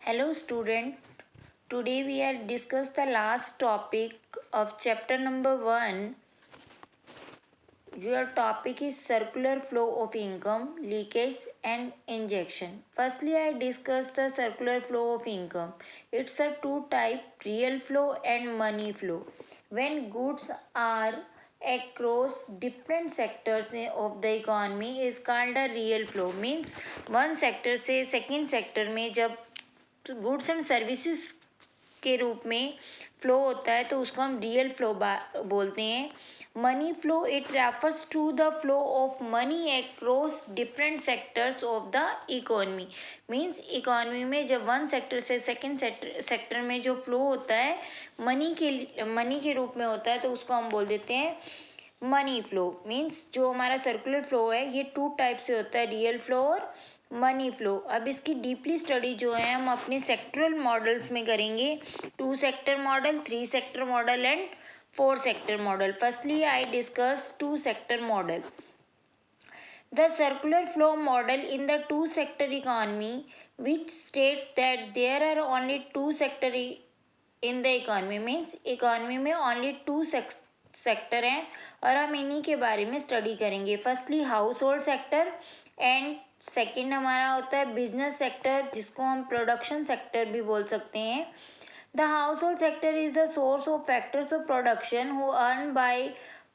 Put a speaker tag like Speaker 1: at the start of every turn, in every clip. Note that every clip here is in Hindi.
Speaker 1: Hello student, today we are discuss the last topic of chapter number 1. Your topic is circular flow of income, leakage and injection. Firstly, I discussed the circular flow of income. It's a two type, real flow and money flow. When goods are across different sectors of the economy is called a real flow. Means one sector से second sector में जब गुड्स एंड सर्विसेज के रूप में फ्लो होता है तो उसको हम रियल फ्लो बोलते हैं. Money flow it refers to the flow of money across different sectors of the economy. Means economy में जब वन सेक्टर से सेकंड सेक्टर में जो फ्लो होता है मनी के रूप में होता है तो उसको हम बोल देते हैं मनी फ्लो. मीन्स जो हमारा सर्कुलर फ्लो है ये टू टाइप से होता है, रियल फ्लो और मनी फ्लो. अब इसकी डीपली स्टडी जो है हम अपने सेक्टरल मॉडल्स में करेंगे. 2 sector model, 3 sector model and 4 sector model. Firstly I discuss 2 sector model. The circular flow model in the 2 sector economy which state that there are only 2 sector in the economy. means economy में only 2 सेक्टर हैं और हम इन्हीं के बारे में स्टडी करेंगे. Firstly house hold sector and second हमारा होता है बिजनेस सेक्टर जिसको हम प्रोडक्शन सेक्टर भी बोल सकते हैं. The household sector is the source of factors of production who earn by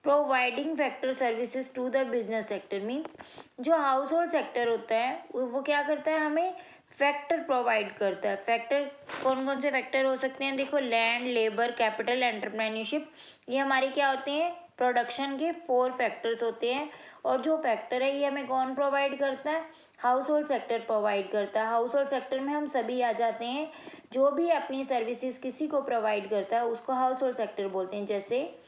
Speaker 1: providing factor services to the business sector. Means जो हाउस होल्ड सेक्टर होता है वो क्या करता है, हमें फैक्टर प्रोवाइड करता है. फैक्टर कौन कौन से फैक्टर हो सकते हैं, देखो लैंड, लेबर, कैपिटल, एंटरप्रेन्योरशिप. ये हमारे क्या होते हैं, प्रोडक्शन के 4 फैक्टर्स होते हैं. और जो फैक्टर है ये हमें कौन प्रोवाइड करता है, हाउस होल्ड सेक्टर प्रोवाइड करता है. हाउस होल्ड सेक्टर में हम सभी आ जाते हैं. जो भी अपनी सर्विसेज किसी को प्रोवाइड करता है उसको हाउस होल्ड सेक्टर बोलते हैं. जैसे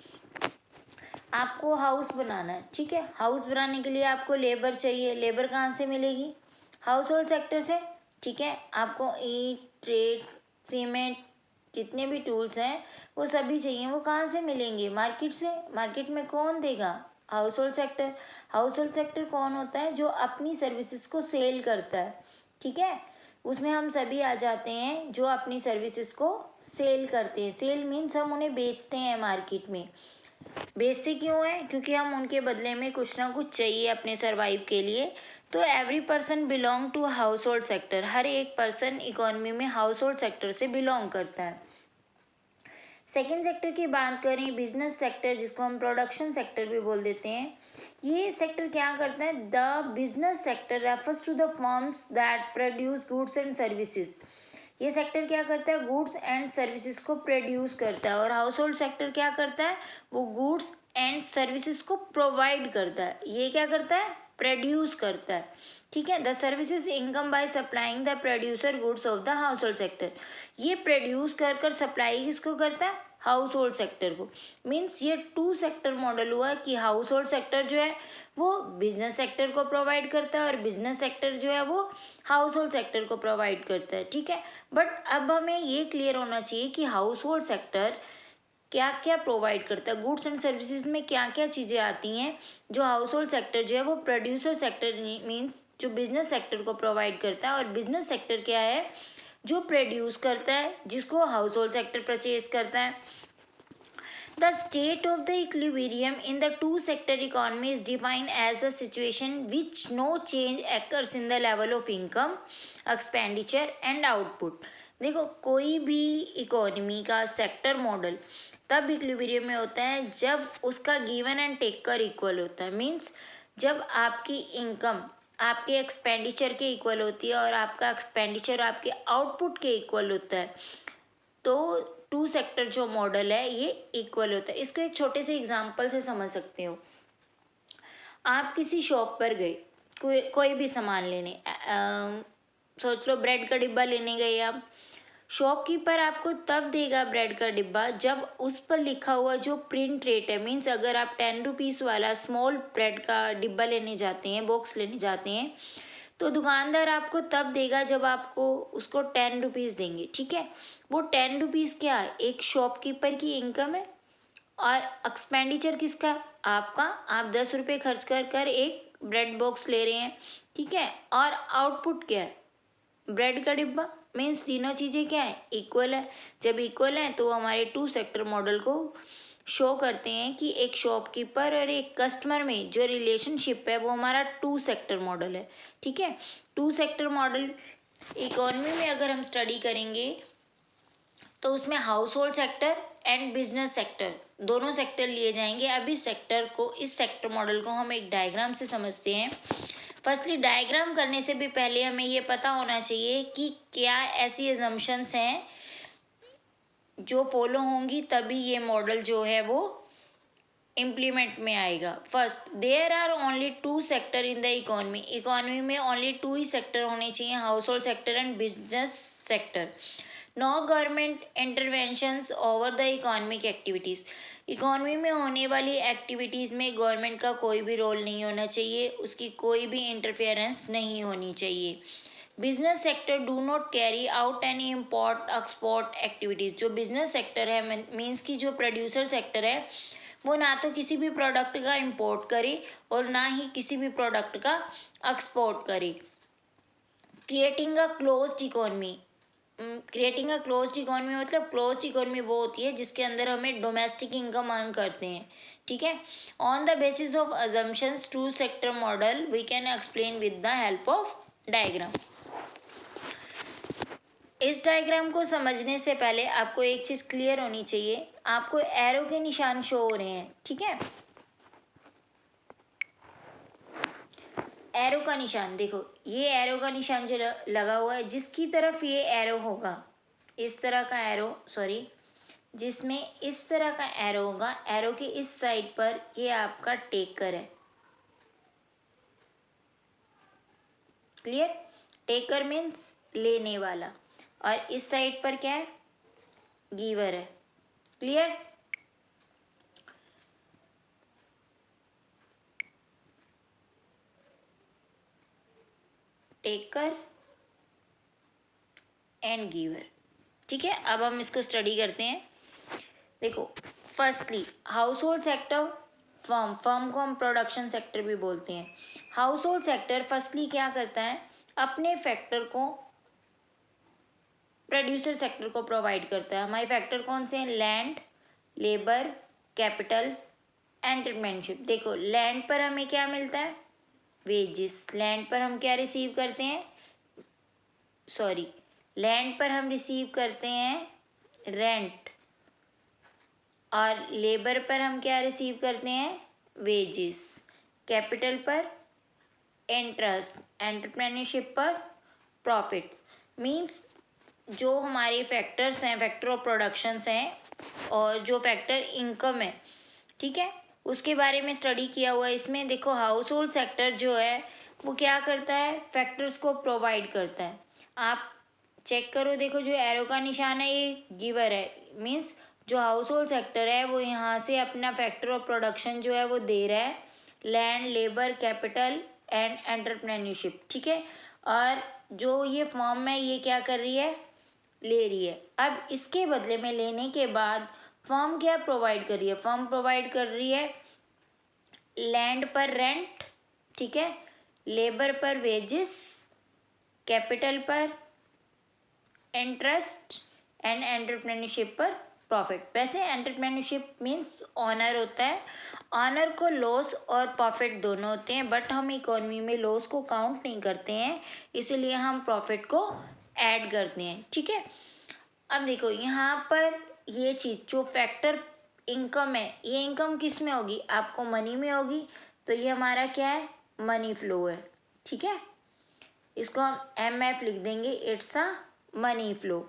Speaker 1: आपको हाउस बनाना है, ठीक है, हाउस बनाने के लिए आपको लेबर चाहिए. लेबर कहाँ से मिलेगी, हाउस होल्ड सेक्टर से. ठीक है, आपको ईंट, रेत, सीमेंट, जितने भी टूल्स हैं वो सभी चाहिए. वो कहाँ से मिलेंगे, मार्केट से. मार्केट में कौन देगा, house hold sector. House hold sector कौन होता है, जो अपनी सर्विसेज को सेल करता है. ठीक है, उसमें हम सभी आ जाते हैं जो अपनी सर्विसेज को सेल करते हैं. सेल मीन्स हम उन्हें बेचते हैं मार्केट में. बेचते क्यों है, क्योंकि हम उनके बदले में कुछ ना कुछ चाहिए अपने सर्वाइव के लिए. तो every person belong to household sector. हर एक पर्सन इकोनॉमी में हाउस होल्ड सेक्टर से बिलोंग करता है. सेकेंड सेक्टर की बात करें, बिजनेस सेक्टर जिसको हम प्रोडक्शन सेक्टर भी बोल देते हैं. ये सेक्टर क्या करता है, the business sector refers to the firms that produce goods and services. ये सेक्टर क्या करता है, गुड्स एंड सर्विसेज को प्रोड्यूस करता है. और हाउस होल्ड सेक्टर क्या करता है, वो गुड्स एंड सर्विसेज को प्रोवाइड करता है. ये क्या करता है, प्रोड्यूस करता है. ठीक है, the services income by supplying the producer goods of the household sector. ये प्रोड्यूस कर सप्लाई किसको करता है, हाउस होल्ड सेक्टर को. मीन्स ये 2 सेक्टर मॉडल हुआ कि हाउस होल्ड सेक्टर जो है वो बिजनेस सेक्टर को प्रोवाइड करता है और बिजनेस सेक्टर जो है वो हाउस होल्ड सेक्टर को प्रोवाइड करता है. ठीक है, बट अब हमें ये क्लियर होना चाहिए कि हाउस होल्ड सेक्टर क्या क्या प्रोवाइड करता है, गुड्स एंड सर्विसेज में क्या क्या चीज़ें आती हैं जो हाउस होल्ड सेक्टर जो है वो प्रोड्यूसर सेक्टर मीन्स जो बिजनेस सेक्टर को प्रोवाइड करता है. और बिजनेस सेक्टर क्या है, जो प्रोड्यूस करता है जिसको हाउस होल्ड सेक्टर परचेज करता है. The state of the equilibrium in the 2 sector economy is defined as a situation which no change occurs in the level of income, expenditure and output. देखो, कोई भी इकोनॉमी का सेक्टर मॉडल तब इक्विलिब्रियम में होता है जब उसका गिवन एंड टेकर इक्वल होता है. मीन्स जब आपकी इनकम आपके एक्सपेंडिचर के इक्वल होती है और आपका एक्सपेंडिचर आपके आउटपुट के इक्वल होता है तो 2 सेक्टर जो मॉडल है ये इक्वल होता है. इसको एक छोटे से एग्जांपल से समझ सकते हो. आप किसी शॉप पर गए कोई भी सामान लेने, सोच लो ब्रेड का डिब्बा लेने गए आप. शॉपकीपर आपको तब देगा ब्रेड का डिब्बा जब उस पर लिखा हुआ जो प्रिंट रेट है. मीन्स अगर आप 10 रुपीज़ वाला स्मॉल ब्रेड का डिब्बा लेने जाते हैं, बॉक्स लेने जाते हैं, तो दुकानदार आपको तब देगा जब आपको उसको 10 रुपीज़ देंगे. ठीक है, वो 10 रुपीज़ क्या है, एक शॉपकीपर की इनकम है. और एक्सपेंडिचर किसका, आपका. आप 10 रुपये खर्च कर एक ब्रेड बॉक्स ले रहे हैं. ठीक है, और आउटपुट क्या है, ब्रेड का डिब्बा. मीन्स तीनों चीज़ें क्या है, इक्वल है। जब इक्वल है तो हमारे टू सेक्टर मॉडल को शो करते हैं कि एक शॉपकीपर और एक कस्टमर में जो रिलेशनशिप है वो हमारा टू सेक्टर मॉडल है। ठीक है, टू सेक्टर मॉडल इकोनॉमी में अगर हम स्टडी करेंगे तो उसमें house hold sector and business sector दोनों सेक्टर लिए जाएंगे। अब इस सेक्टर मॉडल को हम एक डायग्राम से समझते हैं। फर्स्टली डायग्राम करने से भी पहले हमें ये पता होना चाहिए कि क्या ऐसी एजम्पशंस हैं जो फॉलो होंगी तभी ये मॉडल जो है वो इम्प्लीमेंट में आएगा। First, there are only two sector in the economy में ओनली टू ही सेक्टर होने चाहिए, household sector and business sector. No government interventions over the economic activities, economy में होने वाली एक्टिविटीज़ में गवर्नमेंट का कोई भी रोल नहीं होना चाहिए, उसकी कोई भी इंटरफेरेंस नहीं होनी चाहिए। Business sector do not carry out any import export activities, जो बिजनेस सेक्टर है मीन्स की जो प्रोड्यूसर सेक्टर है वो ना तो किसी भी प्रोडक्ट का इंपोर्ट करे और ना ही किसी भी प्रोडक्ट का एक्सपोर्ट करे। क्रिएटिंग अ क्लोज्ड इकोनॉमी, मतलब क्लोज्ड इकोनॉमी वो होती है जिसके अंदर हमें डोमेस्टिक इनकम अर्न करते हैं। ठीक है, on the basis of assumptions two sector model we can explain with the help of diagram. इस डायग्राम को समझने से पहले आपको एक चीज़ क्लियर होनी चाहिए, आपको एरो के निशान शो हो रहे हैं। ठीक है, एरो का निशान देखो, ये एरो का निशान जो लगा हुआ है जिसकी तरफ ये एरो होगा, इस तरह का एरो, सॉरी, जिसमें इस तरह का एरो होगा, एरो के इस साइड पर ये आपका टेकर है। क्लियर, टेकर मीन्स लेने वाला और इस साइड पर क्या है, गिवर है। Clear, taker and giver. ठीक है, अब हम इसको स्टडी करते हैं। देखो, firstly house hold sector, firm को हम प्रोडक्शन सेक्टर भी बोलते हैं। हाउस होल्ड सेक्टर फर्स्टली क्या करता है, अपने फैक्टर को प्रोड्यूसर सेक्टर को प्रोवाइड करता है। हमारे फैक्टर कौन से हैं, लैंड, लेबर, कैपिटल, एंटरप्रेन्योरशिप। देखो, लैंड पर हमें क्या मिलता है, वेजेस। लैंड पर हम क्या रिसीव करते हैं, सॉरी, लैंड पर हम रिसीव करते हैं रेंट और लेबर पर हम क्या रिसीव करते हैं, वेजेस। कैपिटल पर इंटरेस्ट, एंटरप्रेन्योरशिप पर प्रॉफिट्स। मींस जो हमारे फैक्टर्स हैं, फैक्टर ऑफ प्रोडक्शंस हैं और जो फैक्टर इनकम है, ठीक है, उसके बारे में स्टडी किया हुआ है इसमें। देखो, हाउस होल्ड सेक्टर जो है वो क्या करता है, फैक्टर्स को प्रोवाइड करता है। आप चेक करो, देखो जो एरो का निशान है ये गिवर है, मीन्स जो हाउस होल्ड सेक्टर है वो यहाँ से अपना फैक्टर ऑफ प्रोडक्शन जो है वो दे रहा है, land, labour, capital and entrepreneurship. ठीक है, और जो ये फर्म है ये क्या कर रही है, ले रही है। अब इसके बदले में लेने के बाद फर्म क्या प्रोवाइड कर रही है, फर्म प्रोवाइड कर रही है लैंड पर रेंट, ठीक है, लेबर पर वेजेस, कैपिटल पर इंटरेस्ट एंड एंटरप्रेन्योरशिप पर प्रॉफिट। वैसे एंटरप्रेन्योरशिप मीन्स ऑनर होता है, ऑनर को लॉस और प्रॉफिट दोनों होते हैं, बट हम इकोनॉमी में लॉस को काउंट नहीं करते हैं, इसीलिए हम प्रॉफिट को ऐड करते हैं। ठीक है, अब देखो यहाँ पर ये चीज़ जो फैक्टर इनकम है, ये इनकम किस में होगी, आपको मनी में होगी, तो ये हमारा क्या है, मनी फ्लो है। ठीक है, इसको हम MF लिख देंगे, इट्स अ मनी फ्लो।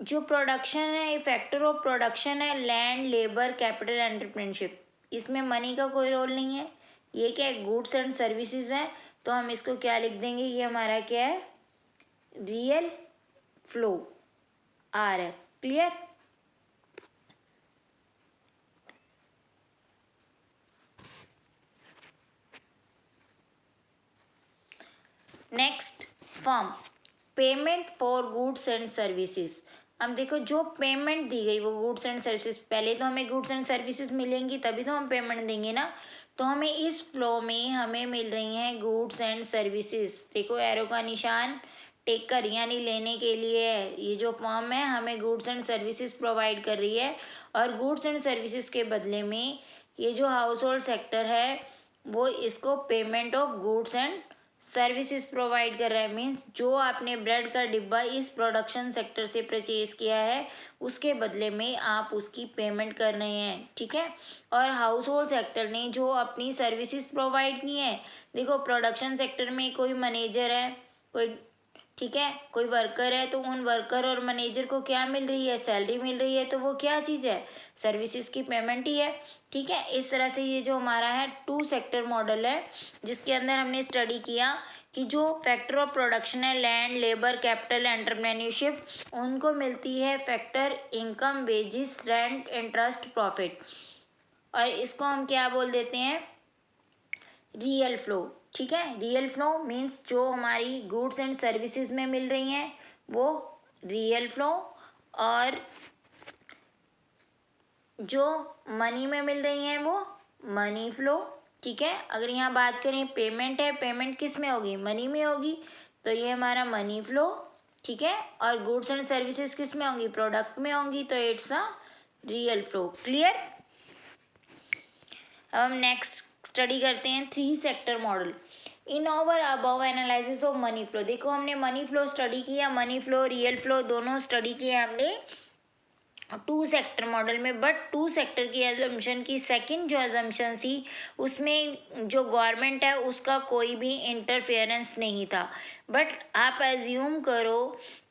Speaker 1: जो प्रोडक्शन है, ये फैक्टर ऑफ प्रोडक्शन है, लैंड, लेबर, कैपिटल, एंटरप्रेन्योरशिप, इसमें मनी का कोई रोल नहीं है। ये क्या है, गुड्स एंड सर्विसेज है, तो हम इसको क्या लिख देंगे, ये हमारा क्या है, रियल फ्लो आर है। Clear, next, firm payment for goods and services. अब देखो, जो पेमेंट दी गई वो गुड्स एंड सर्विसेज, पहले तो हमें गुड्स एंड सर्विसेज मिलेंगी तभी तो हम पेमेंट देंगे ना, तो हमें इस फ्लो में हमें मिल रही हैं गुड्स एंड सर्विसेज। देखो एरो का निशान, टेकर यानी लेने के लिए है। ये जो फर्म है हमें गुड्स एंड सर्विसेज प्रोवाइड कर रही है, और गुड्स एंड सर्विसेज के बदले में ये जो हाउस होल्ड सेक्टर है वो इसको payment of goods and services provide कर रहा है। मीन्स जो आपने ब्रेड का डिब्बा इस प्रोडक्शन सेक्टर से परचेज किया है उसके बदले में आप उसकी पेमेंट कर रहे हैं, ठीक है। और हाउस होल्ड सेक्टर ने जो अपनी सर्विसेज प्रोवाइड की है, देखो प्रोडक्शन सेक्टर में कोई मैनेजर है, कोई, ठीक है, कोई वर्कर है, तो उन वर्कर और मैनेजर को क्या मिल रही है, सैलरी मिल रही है, तो वो क्या चीज़ है, सर्विसेज की पेमेंट ही है, ठीक है। इस तरह से ये जो हमारा है 2 सेक्टर मॉडल है, जिसके अंदर हमने स्टडी किया कि जो फैक्टर ऑफ प्रोडक्शन है, लैंड, लेबर, कैपिटल, एंटरप्रेन्योरशिप, उनको मिलती है factor income, wages, rent, interest, profit, और इसको हम क्या बोल देते हैं, रियल फ्लो, ठीक है। रियल फ्लो मीन्स जो हमारी गुड्स एंड सर्विसेज में मिल रही हैं वो रियल फ्लो, और जो मनी में मिल रही हैं वो मनी फ्लो, ठीक है। अगर यहाँ बात करें पेमेंट है, पेमेंट किस में होगी, मनी में होगी, तो ये हमारा मनी फ्लो, ठीक है। और गुड्स एंड सर्विसेज किस में होंगी, प्रोडक्ट में होंगी, तो it's a real flow. Clear. अब हम नेक्स्ट स्टडी करते हैं 3 sector model. In over above analysis of money flow, देखो हमने मनी फ्लो स्टडी किया, मनी फ्लो, रियल फ्लो दोनों स्टडी किए हमने 2 सेक्टर मॉडल में। बट 2 सेक्टर की एजम्पशन की सेकंड जो एजम्पशन थी उसमें जो गवर्नमेंट है उसका कोई भी इंटरफेरेंस नहीं था। बट आप एज्यूम करो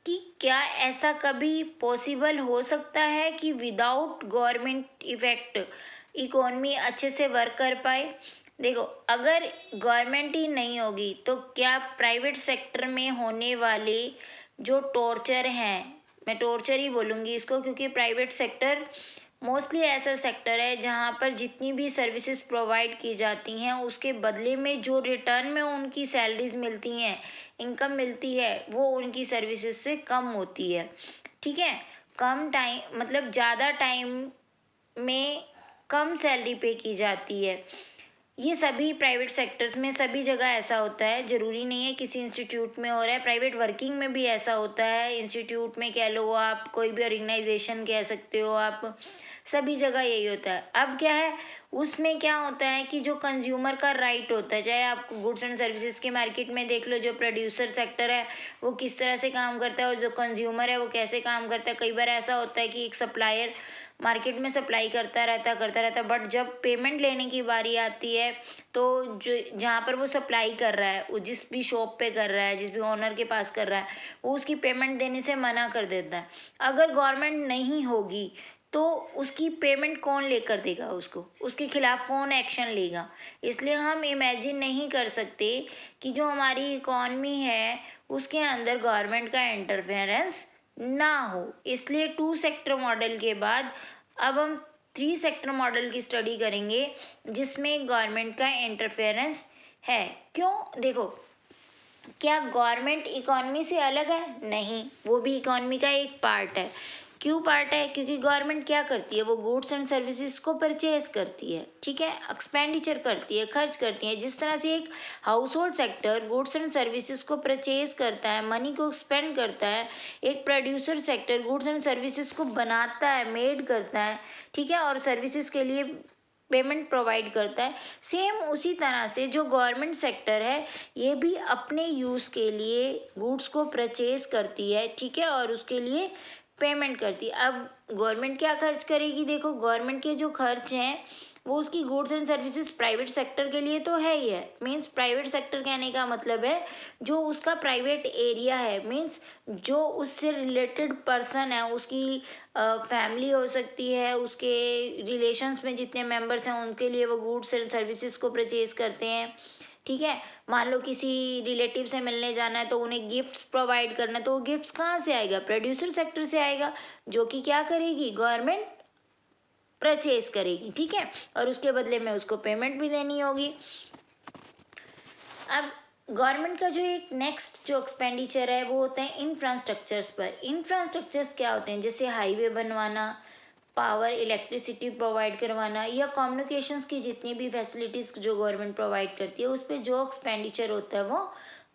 Speaker 1: कि क्या ऐसा कभी पॉसिबल हो सकता है कि विदाउट गवर्नमेंट इफेक्ट इकोनॉमी अच्छे से वर्क कर पाए। देखो अगर गवर्नमेंट ही नहीं होगी तो क्या प्राइवेट सेक्टर में होने वाले जो टॉर्चर हैं, मैं टॉर्चर ही बोलूँगी इसको, क्योंकि प्राइवेट सेक्टर मोस्टली ऐसा सेक्टर है जहाँ पर जितनी भी सर्विसेज प्रोवाइड की जाती हैं उसके बदले में जो रिटर्न में उनकी सैलरीज मिलती हैं, इनकम मिलती है, वो उनकी सर्विसेज से कम होती है, ठीक है। कम टाइम मतलब ज़्यादा टाइम में कम सैलरी पे की जाती है। ये सभी प्राइवेट सेक्टर्स में सभी जगह ऐसा होता है, ज़रूरी नहीं है किसी इंस्टीट्यूट में हो रहा है, प्राइवेट वर्किंग में भी ऐसा होता है, इंस्टीट्यूट में कह लो, आप कोई भी ऑर्गेनाइजेशन कह सकते हो आप, सभी जगह यही होता है। अब क्या है, उसमें क्या होता है कि जो कंज्यूमर का राइट होता है, चाहे आप गुड्स एंड सर्विसेज के मार्केट में देख लो, जो प्रोड्यूसर सेक्टर है वो किस तरह से काम करता है और जो कंज्यूमर है वो कैसे काम करता है। कई बार ऐसा होता है कि एक सप्लायर मार्केट में सप्लाई करता रहता, बट जब पेमेंट लेने की बारी आती है तो जो जहाँ पर वो सप्लाई कर रहा है, वो जिस भी शॉप पे कर रहा है, जिस भी ओनर के पास कर रहा है, वो उसकी पेमेंट देने से मना कर देता है। अगर गवर्नमेंट नहीं होगी तो उसकी पेमेंट कौन लेकर देगा, उसको उसके खिलाफ कौन एक्शन लेगा। इसलिए हम इमेजिन नहीं कर सकते कि जो हमारी इकॉनमी है उसके अंदर गवर्नमेंट का इंटरफेरेंस ना हो। इसलिए 2 सेक्टर मॉडल के बाद अब हम 3 सेक्टर मॉडल की स्टडी करेंगे जिसमें गवर्नमेंट का इंटरफेरेंस है। क्यों, देखो क्या गवर्नमेंट इकॉनमी से अलग है, नहीं, वो भी इकॉनमी का एक पार्ट है। क्यों पार्ट है, क्योंकि गवर्नमेंट क्या करती है, वो गुड्स एंड सर्विसेज को परचेज करती है, ठीक है, एक्सपेंडिचर करती है, खर्च करती है। जिस तरह से एक house hold sector goods and services को परचेज करता है, मनी को स्पेंड करता है, एक producer sector goods and services को बनाता है, मेड करता है, ठीक है, और सर्विसेज के लिए पेमेंट प्रोवाइड करता है। सेम उसी तरह से जो गवर्नमेंट सेक्टर है ये भी अपने यूज़ के लिए गुड्स को परचेज करती है, ठीक है, और उसके लिए पेमेंट करती है। अब गवर्नमेंट क्या खर्च करेगी, देखो गवर्नमेंट के जो खर्च हैं वो उसकी goods and services private sector के लिए तो है ही है। मीन्स प्राइवेट सेक्टर कहने का मतलब है जो उसका प्राइवेट एरिया है, मीन्स जो उससे रिलेटेड पर्सन है, उसकी फैमिली हो सकती है, उसके रिलेशंस में जितने मेंबर्स हैं उनके लिए वो गुड्स एंड सर्विसेज को परचेज करते हैं, ठीक है। मान लो किसी रिलेटिव से मिलने जाना है तो उन्हें गिफ्ट्स प्रोवाइड करना है, तो वो गिफ्ट्स कहाँ से आएगा, प्रोड्यूसर सेक्टर से आएगा, जो कि क्या करेगी, गवर्नमेंट परचेज करेगी, ठीक है, और उसके बदले में उसको पेमेंट भी देनी होगी। अब गवर्नमेंट का जो एक नेक्स्ट जो एक्सपेंडिचर है वो होता है इंफ्रास्ट्रक्चर्स पर। इंफ्रास्ट्रक्चर्स क्या होते हैं, जैसे हाईवे बनवाना, पावर इलेक्ट्रिसिटी प्रोवाइड करवाना, या कम्युनिकेशंस की जितनी भी फैसिलिटीज़ जो गवर्नमेंट प्रोवाइड करती है उस पर जो एक्सपेंडिचर होता है वो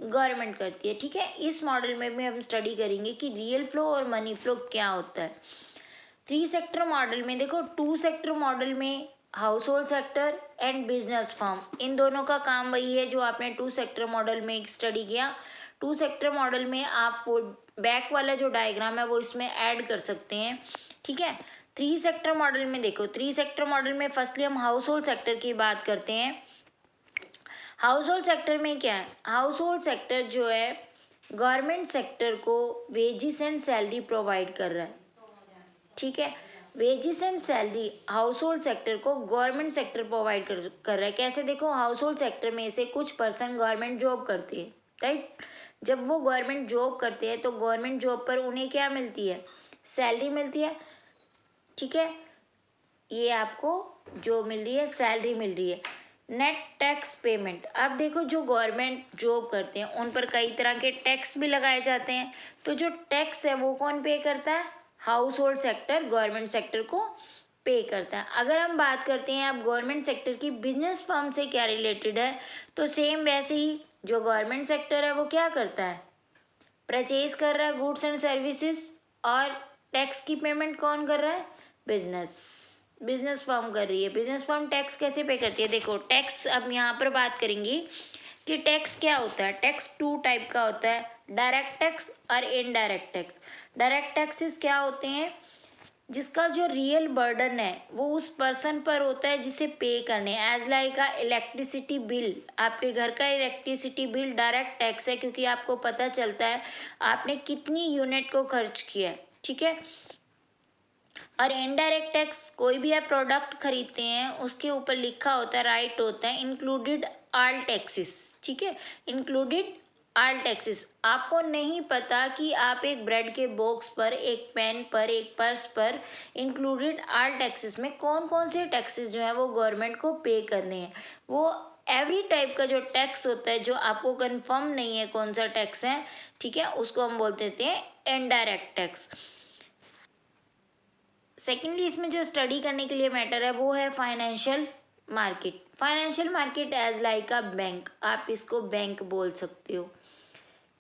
Speaker 1: गवर्नमेंट करती है। ठीक है, इस मॉडल में भी हम स्टडी करेंगे कि रियल फ्लो और मनी फ्लो क्या होता है। 3 सेक्टर मॉडल में देखो, 2 सेक्टर मॉडल में household sector and business firm, इन दोनों का काम वही है जो आपने 2 सेक्टर मॉडल में स्टडी किया। 2 सेक्टर मॉडल में आप वो बैक वाला जो डायग्राम है वो इसमें ऐड कर सकते हैं। ठीक है, 3 सेक्टर मॉडल में देखो, 3 सेक्टर मॉडल में फर्स्टली हम हाउस होल्ड सेक्टर की बात करते हैं। हाउस होल्ड सेक्टर में क्या है, हाउस होल्ड सेक्टर जो है गवर्नमेंट सेक्टर को वेजिस एंड सैलरी प्रोवाइड कर रहा है। ठीक है, wages and salary household sector को गवर्नमेंट सेक्टर प्रोवाइड कर रहा है। कैसे, देखो हाउस होल्ड सेक्टर में से कुछ पर्सन गवर्नमेंट जॉब करते हैं, राइट। जब वो गवर्नमेंट जॉब करते हैं तो गवर्नमेंट जॉब पर उन्हें क्या मिलती है, सैलरी मिलती है। ठीक है, ये आपको जो मिल रही है सैलरी मिल रही है। नेट टैक्स पेमेंट, अब देखो जो गवर्नमेंट जॉब करते हैं उन पर कई तरह के टैक्स भी लगाए जाते हैं, तो जो टैक्स है वो कौन पे करता है, house hold sector government sector को पे करता है। अगर हम बात करते हैं अब गवर्नमेंट सेक्टर की बिजनेस फर्म से क्या रिलेटेड है, तो सेम वैसे ही जो गवर्नमेंट सेक्टर है वो क्या करता है, परचेज कर रहा है गुड्स एंड सर्विसेज, और टैक्स की पेमेंट कौन कर रहा है, बिजनेस फर्म कर रही है। बिजनेस फर्म टैक्स कैसे पे करती है, देखो टैक्स अब यहाँ पर बात करेंगी कि टैक्स क्या होता है। टैक्स 2 टाइप का होता है, डायरेक्ट टैक्स और इनडायरेक्ट टैक्स। डायरेक्ट टैक्सेस क्या होते हैं, जिसका जो रियल बर्डन है वो उस पर्सन पर होता है जिसे पे करने, एज लाइक का इलेक्ट्रिसिटी बिल। आपके घर का इलेक्ट्रिसिटी बिल डायरेक्ट टैक्स है, क्योंकि आपको पता चलता है आपने कितनी यूनिट को खर्च किया है। ठीक है, और इनडायरेक्ट टैक्स, कोई भी आप प्रोडक्ट खरीदते हैं उसके ऊपर लिखा होता है, राइट होता है इंक्लूडेड ऑल टैक्सेस। ठीक है, इंक्लूडेड ऑल टैक्सेस। आपको नहीं पता कि आप एक ब्रेड के बॉक्स पर, एक पेन पर, एक पर्स पर इंक्लूडेड ऑल टैक्सेस में कौन कौन से टैक्सेस जो है वो गवर्नमेंट को पे करने हैं। वो एवरी टाइप का जो टैक्स होता है जो आपको कंफर्म नहीं है कौन सा टैक्स है, ठीक है, उसको हम बोल देते हैं इनडायरेक्ट टैक्स। सेकेंडली इसमें जो स्टडी करने के लिए मैटर है वो है financial market. Financial market as like a bank, आप इसको बैंक बोल सकते हो।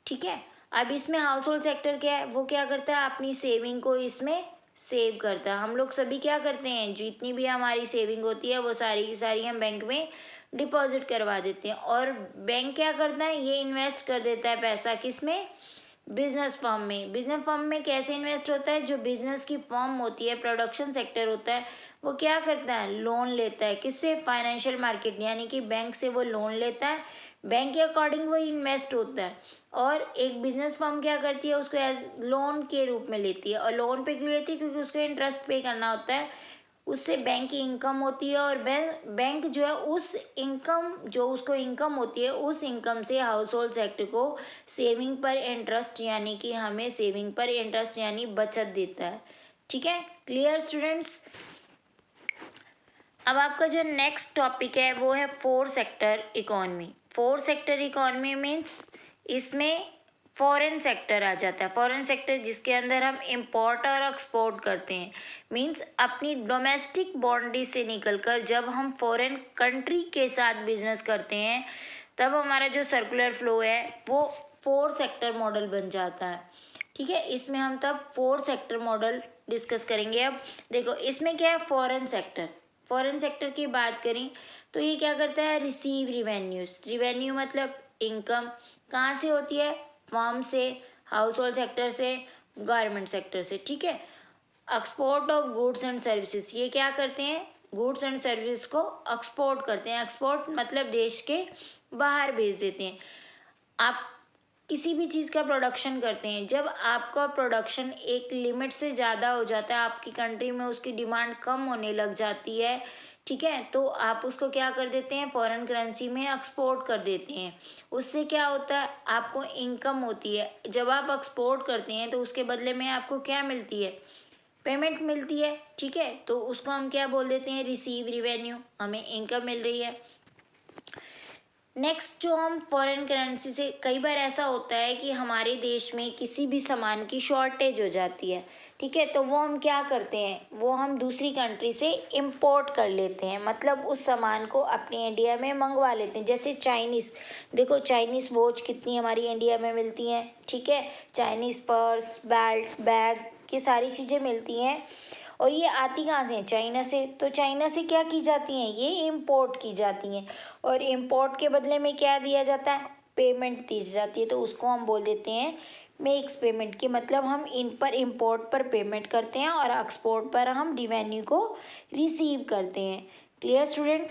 Speaker 1: ठीक है, अब इसमें हाउस होल्ड सेक्टर क्या है, वो क्या करता है, अपनी सेविंग को इसमें सेव करता है। हम लोग सभी क्या करते हैं, जितनी भी हमारी सेविंग होती है वो सारी की सारी हम बैंक में डिपॉजिट करवा देते हैं, और बैंक क्या करता है, ये इन्वेस्ट कर देता है पैसा किस में, बिजनेस फर्म में। बिजनेस फर्म में कैसे इन्वेस्ट होता है, जो बिजनेस की फर्म होती है, प्रोडक्शन सेक्टर होता है, वो क्या करता है, लोन लेता है किससे, फाइनेंशियल मार्केट यानी कि बैंक से वो लोन लेता है। बैंक के अकॉर्डिंग वो इन्वेस्ट होता है, और एक बिजनेस फर्म क्या करती है, उसको एज लोन के रूप में लेती है। और लोन पे क्यों लेती है, क्योंकि उसको इंटरेस्ट पे करना होता है, उससे बैंक की इनकम होती है, और बैंक जो है उस इनकम, जो उसको इनकम होती है उस इनकम से हाउस होल्ड सेक्टर को सेविंग पर इंटरेस्ट यानी कि हमें सेविंग पर इंटरेस्ट यानी बचत देता है। ठीक है, क्लियर स्टूडेंट्स। अब आपका जो नेक्स्ट टॉपिक है वो है 4 sector economy. 4 sector economy means इसमें फॉरेन सेक्टर आ जाता है। फॉरेन सेक्टर जिसके अंदर हम इंपोर्ट और एक्सपोर्ट करते हैं, मीन्स अपनी डोमेस्टिक बाउंड्री से निकलकर जब हम फॉरेन कंट्री के साथ बिजनेस करते हैं तब हमारा जो सर्कुलर फ्लो है वो 4 सेक्टर मॉडल बन जाता है। ठीक है, इसमें हम तब 4 सेक्टर मॉडल डिस्कस करेंगे। अब देखो इसमें क्या है, फॉरेन सेक्टर। फॉरेन सेक्टर की बात करें तो ये क्या करता है, रिसीव रिवेन्यूज। रिवेन्यू मतलब इनकम, कहाँ से होती है, फर्म से, हाउस होल्ड सेक्टर से, गवर्नमेंट सेक्टर से। ठीक है, export of goods and services, ये क्या करते हैं, गुड्स एंड सर्विस को एक्सपोर्ट करते हैं। एक्सपोर्ट मतलब देश के बाहर भेज देते हैं। आप किसी भी चीज़ का प्रोडक्शन करते हैं, जब आपका प्रोडक्शन एक लिमिट से ज़्यादा हो जाता है, आपकी कंट्री में उसकी डिमांड कम होने लग जाती है, ठीक है, तो आप उसको क्या कर देते हैं, फॉरेन करेंसी में एक्सपोर्ट कर देते हैं। उससे क्या होता है, आपको इनकम होती है। जब आप एक्सपोर्ट करते हैं तो उसके बदले में आपको क्या मिलती है, पेमेंट मिलती है। ठीक है, तो उसको हम क्या बोल देते हैं, रिसीव रिवेन्यू, हमें इनकम मिल रही है। नेक्स्ट जो हम फॉरेन करेंसी से, कई बार ऐसा होता है कि हमारे देश में किसी भी सामान की शॉर्टेज हो जाती है। ठीक है, तो वो हम क्या करते हैं, वो हम दूसरी कंट्री से इम्पोर्ट कर लेते हैं, मतलब उस सामान को अपने इंडिया में मंगवा लेते हैं। जैसे चाइनीज़, देखो चाइनीज़ वॉच कितनी हमारी इंडिया में मिलती हैं, ठीक है, चाइनीज़ पर्स, बेल्ट, बैग, ये सारी चीज़ें मिलती हैं। और ये आती कहाँ से हैं, चाइना से। तो चाइना से क्या की जाती हैं, ये इम्पोर्ट की जाती हैं, और इम्पोर्ट के बदले में क्या दिया जाता है, पेमेंट दी जाती है। तो उसको हम बोल देते हैं मेक्स पेमेंट, की मतलब हम इन पर इम्पोर्ट पर पेमेंट करते हैं और एक्सपोर्ट पर हम रिवेन्यू को रिसीव करते हैं। Clear student.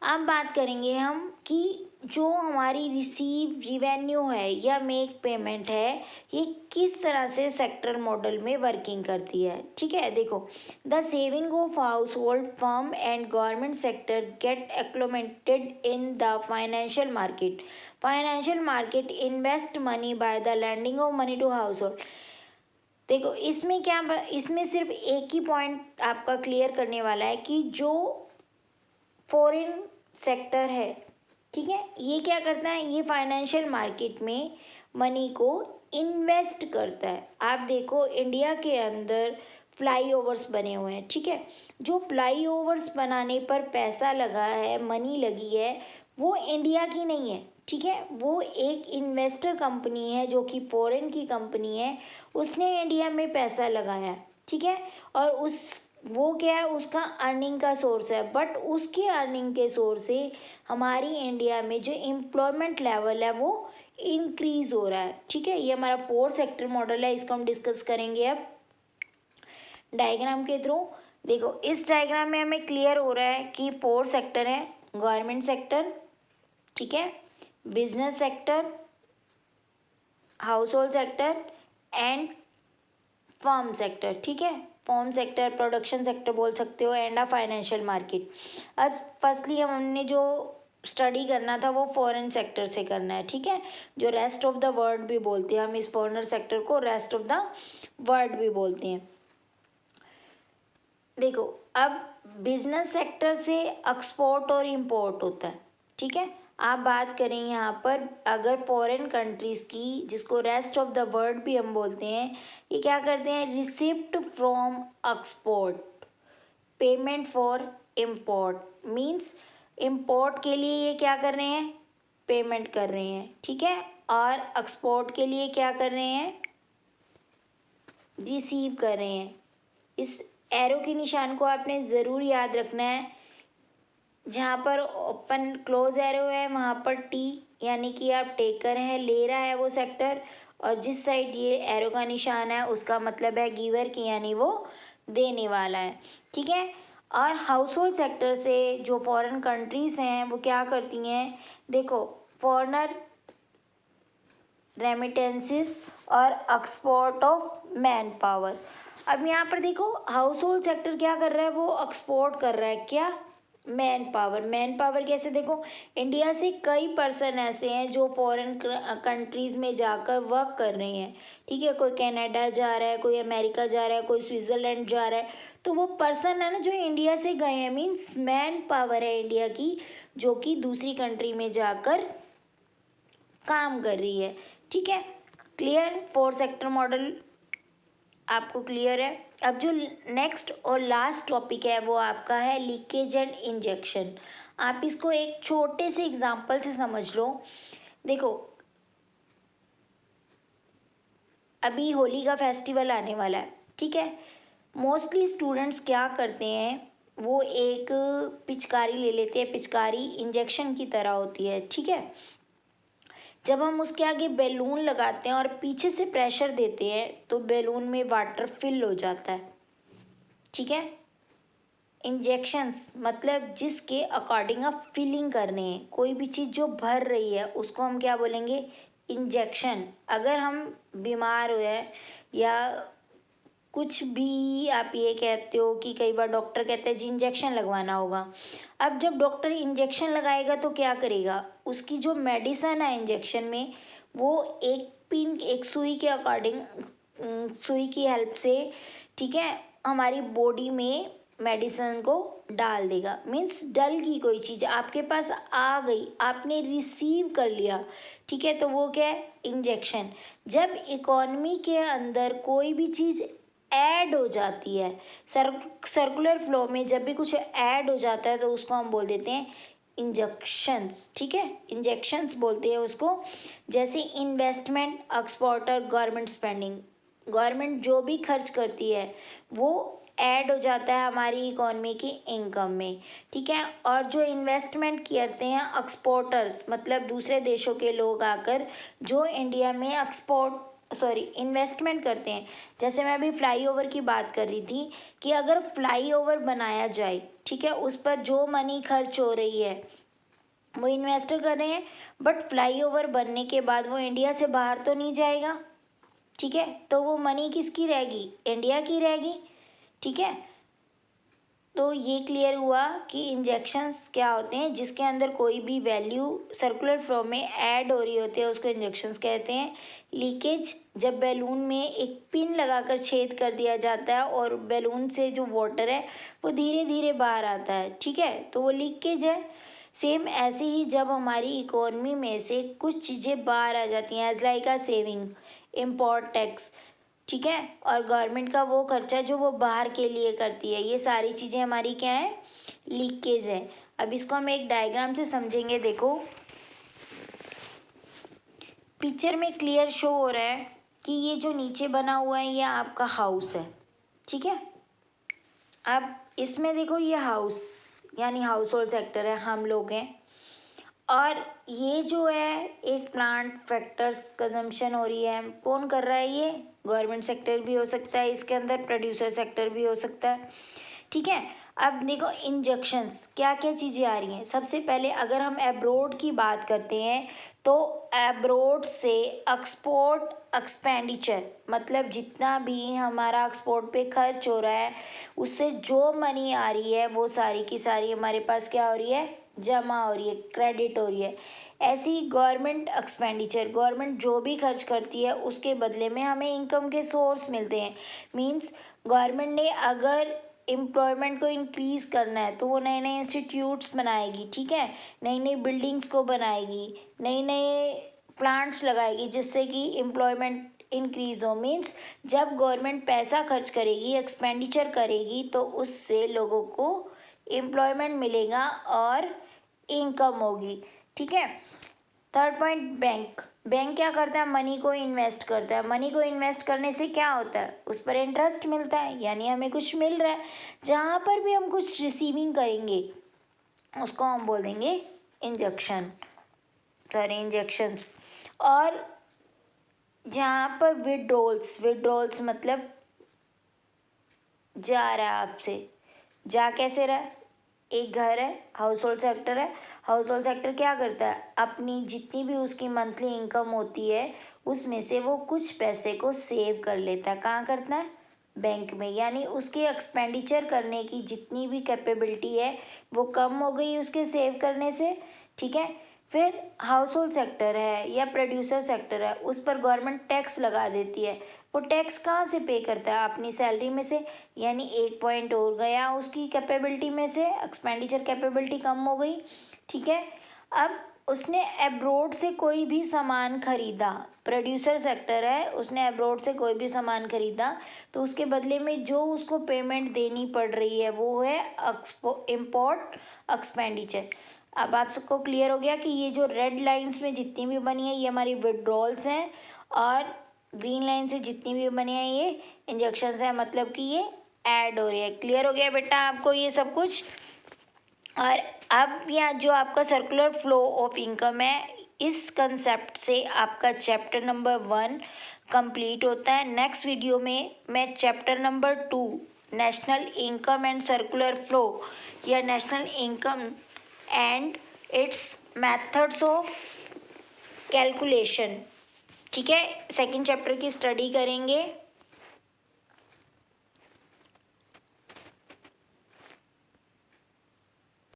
Speaker 1: अब बात करेंगे हम कि जो हमारी रिसीव रिवेन्यू है या मेक पेमेंट है, ये किस तरह से सेक्टर मॉडल में वर्किंग करती है। ठीक है, देखो, the saving of household firm and government sector get agglomerated in the financial market. Financial market invest money by the lending of money to household. देखो इसमें क्या, इसमें सिर्फ एक ही पॉइंट आपका क्लियर करने वाला है कि जो फॉरेन सेक्टर है, ठीक है, ये क्या करता है, ये फाइनेंशियल मार्केट में मनी को इन्वेस्ट करता है। आप देखो इंडिया के अंदर फ्लाईओवर्स बने हुए हैं, ठीक है, जो फ्लाईओवर्स बनाने पर पैसा लगा है, मनी लगी है, वो इंडिया की नहीं है, ठीक है, वो एक इन्वेस्टर कंपनी है जो कि फॉरेन की कंपनी है, उसने इंडिया में पैसा लगाया, ठीक है, और उस वो क्या है, उसका अर्निंग का सोर्स है। बट उसके अर्निंग के सोर्स से हमारी इंडिया में जो एम्प्लॉयमेंट लेवल है वो इंक्रीज हो रहा है। ठीक है, ये हमारा 4 सेक्टर मॉडल है, इसको हम डिस्कस करेंगे अब डायग्राम के थ्रू। देखो इस डायग्राम में हमें क्लियर हो रहा है कि 4 सेक्टर है, गवर्नमेंट सेक्टर, ठीक है, business sector, house hold sector and firm sector. ठीक है, फर्म सेक्टर, प्रोडक्शन सेक्टर बोल सकते हो, एंड अ फाइनेंशियल मार्केट। आज फर्स्टली हमने जो स्टडी करना था वो फॉरेन सेक्टर से करना है, ठीक है, जो रेस्ट ऑफ द वर्ल्ड भी बोलते हैं हम, इस फॉरेनर सेक्टर को रेस्ट ऑफ द वर्ल्ड भी बोलते हैं। देखो अब बिजनेस सेक्टर से एक्सपोर्ट और इंपोर्ट होता है, ठीक है। आप बात करें यहाँ पर अगर फॉरेन कंट्रीज़ की, जिसको रेस्ट ऑफ द वर्ल्ड भी हम बोलते हैं, ये क्या करते हैं, receipt from export, payment for import, means import के लिए ये क्या कर रहे हैं, पेमेंट कर रहे हैं, ठीक है, और एक्सपोर्ट के लिए क्या कर रहे हैं, रिसीव कर रहे हैं। इस एरो के निशान को आपने ज़रूर याद रखना है, जहाँ पर ओपन क्लोज एरो है वहाँ पर टी यानी कि आप टेकर है, ले रहा है वो सेक्टर, और जिस साइड ये एरो का निशान है उसका मतलब है गिवर की, यानी वो देने वाला है, ठीक है। और हाउस होल्ड सेक्टर से जो फॉरेन कंट्रीज़ हैं वो क्या करती हैं, देखो, फॉरनर रेमिटेंसेस और एक्सपोर्ट ऑफ मैन पावर। अब यहाँ पर देखो हाउस होल्ड सेक्टर क्या कर रहा है, वो एक्सपोर्ट कर रहा है, क्या, मैन पावर। मैन पावर कैसे, देखो इंडिया से कई पर्सन ऐसे हैं जो फॉरेन कंट्रीज़ में जाकर वर्क कर रहे हैं, ठीक है, कोई कनाडा जा रहा है, कोई अमेरिका जा रहा है, कोई स्विट्ज़रलैंड जा रहा है, तो वो पर्सन है ना जो इंडिया से गए हैं, मीन्स मैन पावर है इंडिया की जो कि दूसरी कंट्री में जाकर काम कर रही है, ठीक है। क्लियर, 4 सेक्टर मॉडल आपको क्लियर है। अब जो नेक्स्ट और लास्ट टॉपिक है वो आपका है लीकेज एंड इंजेक्शन। आप इसको एक छोटे से एग्जांपल से समझ लो। देखो अभी होली का फेस्टिवल आने वाला है, ठीक है, मोस्टली स्टूडेंट्स क्या करते हैं, वो एक पिचकारी ले लेते हैं, पिचकारी इंजेक्शन की तरह होती है, ठीक है, जब हम उसके आगे बैलून लगाते हैं और पीछे से प्रेशर देते हैं तो बैलून में वाटर फिल हो जाता है, ठीक है। इंजेक्शंस मतलब जिसके अकॉर्डिंग आप फिलिंग कर रहे हैं, कोई भी चीज़ जो भर रही है उसको हम क्या बोलेंगे, इंजेक्शन। अगर हम बीमार हुए या कुछ भी आप ये कहते हो कि कई बार डॉक्टर कहते हैं जी इंजेक्शन लगवाना होगा। अब जब डॉक्टर इंजेक्शन लगाएगा तो क्या करेगा, उसकी जो मेडिसन है इंजेक्शन में वो एक पिन, एक सुई के अकॉर्डिंग, सुई की हेल्प से, ठीक है, हमारी बॉडी में मेडिसिन को डाल देगा। मीन्स डल की कोई चीज़ आपके पास आ गई, आपने रिसीव कर लिया, ठीक है, तो वो क्या है, इंजेक्शन। जब इकोनॉमी के अंदर कोई भी चीज़ ऐड हो जाती है, सर्कुलर फ्लो में जब भी कुछ ऐड हो जाता है तो उसको हम बोल देते हैं इंजेक्शंस, ठीक है, इंजेक्शंस बोलते हैं उसको। जैसे investment, exporter, government spending, government जो भी खर्च करती है वो ऐड हो जाता है हमारी इकोनॉमी की इनकम में, ठीक है। और जो इन्वेस्टमेंट करते हैं एक्सपोर्टर्स, मतलब दूसरे देशों के लोग आकर जो इंडिया में इन्वेस्टमेंट करते हैं। जैसे मैं अभी फ्लाईओवर की बात कर रही थी कि अगर फ्लाईओवर बनाया जाए, ठीक है, उस पर जो मनी खर्च हो रही है वो इन्वेस्टर कर रहे हैं, बट फ्लाईओवर बनने के बाद वो इंडिया से बाहर तो नहीं जाएगा, ठीक है, तो वो मनी किसकी रहेगी, इंडिया की रहेगी, ठीक है। तो ये क्लियर हुआ कि इंजेक्शंस क्या होते हैं, जिसके अंदर कोई भी वैल्यू सर्कुलर फ्लो में ऐड हो रही होती है उसको इंजेक्शंस कहते हैं। लीकेज, जब बैलून में एक पिन लगाकर छेद कर दिया जाता है और बैलून से जो वाटर है वो धीरे धीरे बाहर आता है, ठीक है, तो वो लीकेज है। सेम ऐसे ही जब हमारी इकोनॉमी में से कुछ चीज़ें बाहर आ जाती हैं, as like a saving, import tax, ठीक है, और गवर्नमेंट का वो खर्चा जो वो बाहर के लिए करती है, ये सारी चीज़ें हमारी क्या है, लीकेज है। अब इसको हम एक डायग्राम से समझेंगे। देखो पिक्चर में क्लियर शो हो रहा है कि ये जो नीचे बना हुआ है ये आपका हाउस है, ठीक है। अब इसमें देखो ये हाउस यानी हाउस होल्ड सेक्टर है, हम लोग हैं, और ये जो है एक प्लांट फैक्टर्स कंजम्पशन हो रही है, कौन कर रहा है, ये गवर्नमेंट सेक्टर भी हो सकता है, इसके अंदर प्रोड्यूसर सेक्टर भी हो सकता है, ठीक है। अब देखो इंजेक्शंस क्या क्या चीज़ें आ रही हैं। सबसे पहले अगर हम एब्रोड की बात करते हैं तो एब्रोड से एक्सपोर्ट एक्सपेंडिचर, मतलब जितना भी हमारा एक्सपोर्ट पे खर्च हो रहा है उससे जो मनी आ रही है वो सारी की सारी हमारे पास क्या हो रही है, जमा हो रही है, क्रेडिट हो रही है। ऐसी ही गवर्नमेंट एक्सपेंडिचर, गवर्नमेंट जो भी खर्च करती है उसके बदले में हमें इनकम के सोर्स मिलते हैं। मींस गवर्नमेंट ने अगर एम्प्लॉयमेंट को इंक्रीज़ करना है तो वो नए नए इंस्टीट्यूट्स बनाएगी, ठीक है, नई नई बिल्डिंग्स को बनाएगी, नए नए प्लांट्स लगाएगी जिससे कि एम्प्लॉयमेंट इंक्रीज़ हो। मीन्स जब गवर्नमेंट पैसा खर्च करेगी, एक्सपेंडिचर करेगी, तो उससे लोगों को एम्प्लॉयमेंट मिलेगा और इनकम होगी, ठीक है। Third point, bank. बैंक क्या करता है, मनी को इन्वेस्ट करता है। मनी को इन्वेस्ट करने से क्या होता है, उस पर इंटरेस्ट मिलता है, यानी हमें कुछ मिल रहा है। जहाँ पर भी हम कुछ रिसीविंग करेंगे उसको हम बोल देंगे इंजेक्शंस। और जहाँ पर विड्रॉल्स मतलब जा रहा है आपसे, जा कैसे रहा है, एक घर है, हाउस होल्ड सेक्टर है, हाउस होल्ड सेक्टर क्या करता है, अपनी जितनी भी उसकी मंथली इनकम होती है उसमें से वो कुछ पैसे को सेव कर लेता है। कहाँ करता है, बैंक में। यानी उसके एक्सपेंडिचर करने की जितनी भी कैपेबिलिटी है वो कम हो गई उसके सेव करने से, ठीक है। फिर हाउस होल्ड सेक्टर है या प्रोड्यूसर सेक्टर है, उस पर गवर्नमेंट टैक्स लगा देती है। वो टैक्स कहाँ से पे करता है, अपनी सैलरी में से, यानी एक पॉइंट और गया उसकी कैपेबिलिटी में से, एक्सपेंडिचर कैपेबिलिटी कम हो गई, ठीक है। अब उसने एब्रोड से कोई भी सामान खरीदा, प्रोड्यूसर सेक्टर है, उसने एब्रोड से कोई भी सामान खरीदा तो उसके बदले में जो उसको पेमेंट देनी पड़ रही है वो है इम्पोर्ट एक्सपेंडिचर। अब आप सबको क्लियर हो गया कि ये जो रेड लाइंस में जितनी भी बनी है ये हमारी विड्रॉल्स हैं, और ग्रीन लाइन से जितनी भी बनी है ये इंजेक्शंस हैं, मतलब कि ये ऐड हो रही है। क्लियर हो गया बेटा आपको ये सब कुछ। और अब यहाँ जो आपका सर्कुलर फ्लो ऑफ इनकम है, इस कंसेप्ट से आपका चैप्टर नंबर 1 कंप्लीट होता है। नेक्स्ट वीडियो में मैं chapter number 2 national income and circular flow या national income and its methods of calculation, ठीक है, सेकंड चैप्टर की स्टडी करेंगे।